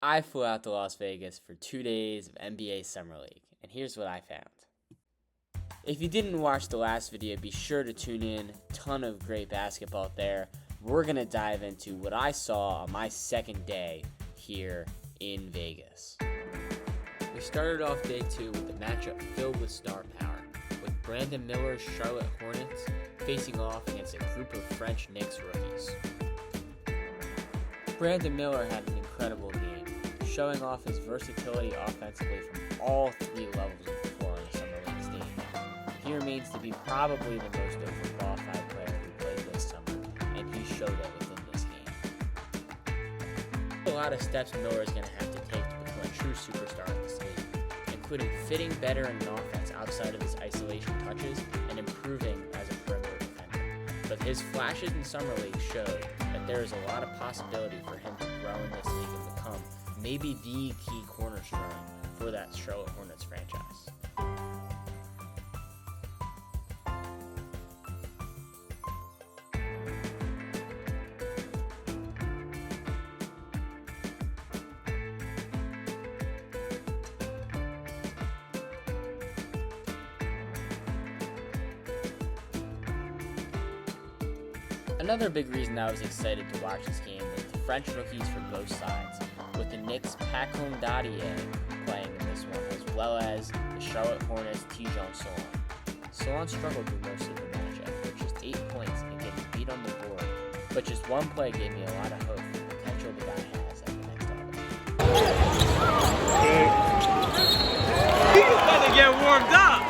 I flew out to Las Vegas for 2 days of NBA Summer League, and here's what I found. If you didn't watch the last video, be sure to tune in. Ton of great basketball there. We're going to dive into what I saw on my second day here in Vegas. We started off day 2 with a matchup filled with star power, with Brandon Miller's Charlotte Hornets facing off against a group of French Knicks rookies. Brandon Miller had an incredible game, showing off his versatility offensively from all 3 levels of the floor in the Summer League stage. He remains to be probably the most overqualified player who played this summer, and he showed it within this game. A lot of steps Miller is going to have to take to become a true superstar in this league, including fitting better in an offense outside of his isolation touches and improving as a perimeter defender. But his flashes in Summer League showed that there is a lot of possibility for him to grow in this league and become maybe the key cornerstone for that Charlotte Hornets franchise. Another big reason I was excited to watch this game was the French rookies for both sides, with the Knicks' Pacon Dadier playing in this one, as well as the Charlotte Hornets' Tidjane Solon. Solon struggled through most of the matchup, with just 8 points and getting beat on the board, but just one play gave me a lot of hope for the potential the guy has at the next level. He's about to get warmed up!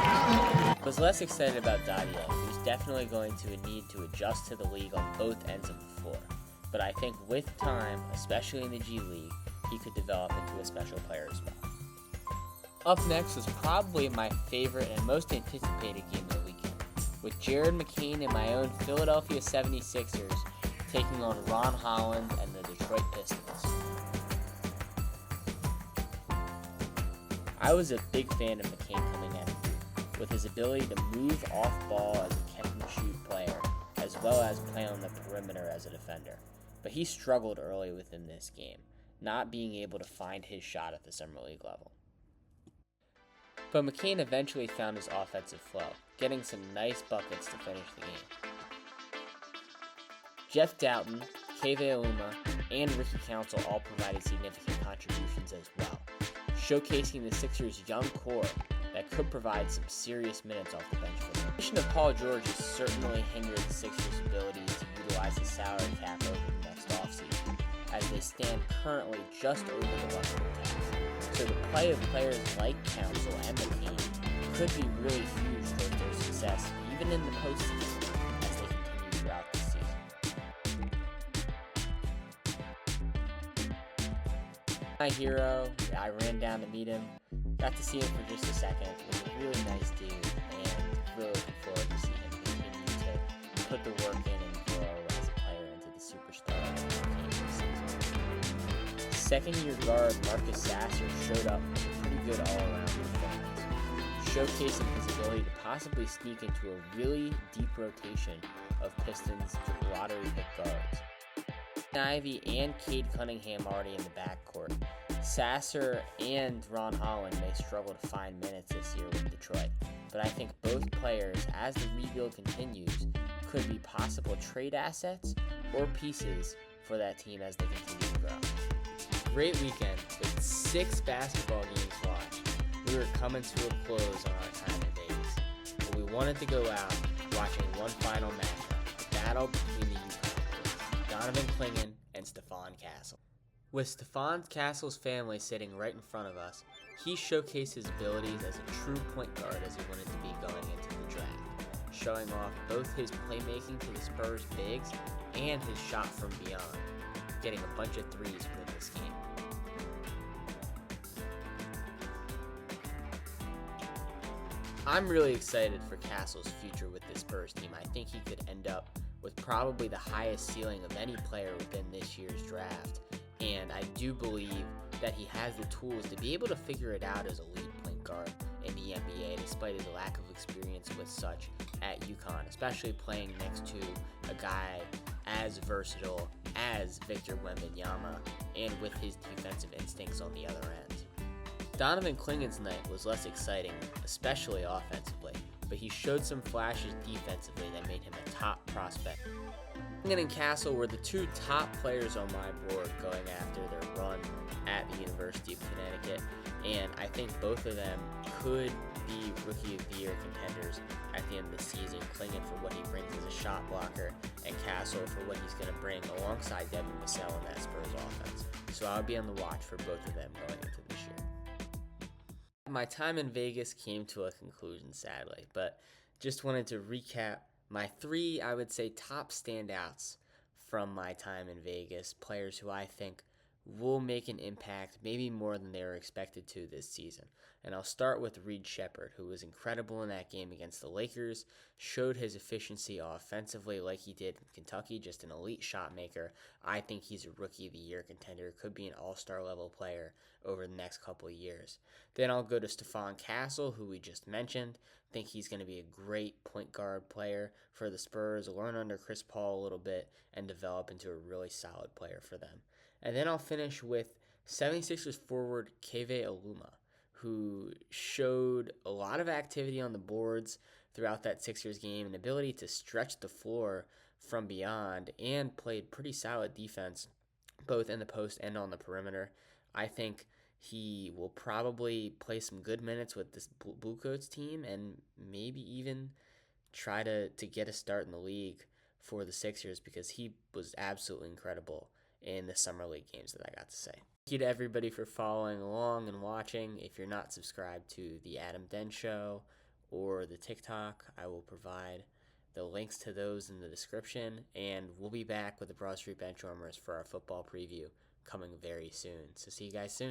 I was less excited about Dadier, who's definitely going to need to adjust to the league on both ends of the floor. But I think with time, especially in the G League, he could develop into a special player as well. Up next was probably my favorite and most anticipated game of the weekend, with Jared McCain and my own Philadelphia 76ers taking on Ron Holland and the Detroit Pistons. I was a big fan of McCain coming out of Duke, with his ability to move off ball as a catch-and-shoot player, as well as play on the perimeter as a defender. But he struggled early within this game, not being able to find his shot at the Summer League level. But McCain eventually found his offensive flow, getting some nice buckets to finish the game. Jeff Doughton, Keve Aluma, and Ricky Council all provided significant contributions as well, showcasing the Sixers' young core that could provide some serious minutes off the bench for them. The addition of Paul George has certainly hindered the Sixers' ability to utilize the salary cap over the next offseason, as they stand currently just over the luxury tax. So the play of players like Council and McCain could be really huge towards their success, even in the postseason, as they continue throughout the season. My hero, I ran down to meet him, got to see him for just a second. It was a really nice dude, and really looking forward to seeing him continue to put the work in and grow as a player into the superstar that he became this season. Second-year guard Marcus Sasser showed up with a pretty good all-around performance, showcasing his ability to possibly sneak into a really deep rotation of Pistons lottery pick guards. Ivy and Cade Cunningham already in the backcourt. Sasser and Ron Holland may struggle to find minutes this year with Detroit, but I think both players, as the rebuild continues, could be possible trade assets or pieces for that team as they continue to grow. Great weekend with 6 basketball games watched. We were coming to a close on our time in Vegas, but we wanted to go out watching one final matchup, the battle between the UConn, Donovan Clingan and Stephon Castle. With Stephon Castle's family sitting right in front of us, he showcased his abilities as a true point guard as he wanted to be going into the draft, showing off both his playmaking to the Spurs bigs and his shot from beyond, getting a bunch of threes for this game. I'm really excited for Castle's future with this Spurs team. I think he could end up with probably the highest ceiling of any player within this year's draft. And I do believe that he has the tools to be able to figure it out as a lead point guard in the NBA, despite his lack of experience with such at UConn, especially playing next to a guy as versatile as Victor Wembanyama, and with his defensive instinct Donovan Klingen's night was less exciting, especially offensively, but he showed some flashes defensively that made him a top prospect. Klingen and Castle were the two top players on my board going after their run at the University of Connecticut, and I think both of them could be Rookie of the Year contenders at the end of the season. Klingen for what he brings as a shot blocker, and Castle for what he's going to bring alongside Devin Vassell in that Spurs offense. So I'll be on the watch for both of them going into this year. My time in Vegas came to a conclusion, sadly, but just wanted to recap my three, I would say, top standouts from my time in Vegas, players who I think will make an impact, maybe more than they were expected to this season. And I'll start with Reed Sheppard, who was incredible in that game against the Lakers, showed his efficiency offensively like he did in Kentucky, just an elite shot maker. I think he's a Rookie of the Year contender, could be an all-star level player over the next couple of years. Then I'll go to Stephon Castle, who we just mentioned. Think he's going to be a great point guard player for the Spurs, learn under Chris Paul a little bit, and develop into a really solid player for them. And then I'll finish with 76ers forward Keve Aluma, who showed a lot of activity on the boards throughout that Sixers game, an ability to stretch the floor from beyond, and played pretty solid defense both in the post and on the perimeter. I think he will probably play some good minutes with this Blue Coats team and maybe even try to get a start in the league for the Sixers, because he was absolutely incredible in the Summer League games that I got to say. Thank you to everybody for following along and watching. If you're not subscribed to the Adam Den Show or the TikTok, I will provide the links to those in the description, and we'll be back with the Broad Street Benchwarmers for our football preview coming very soon. So see you guys soon.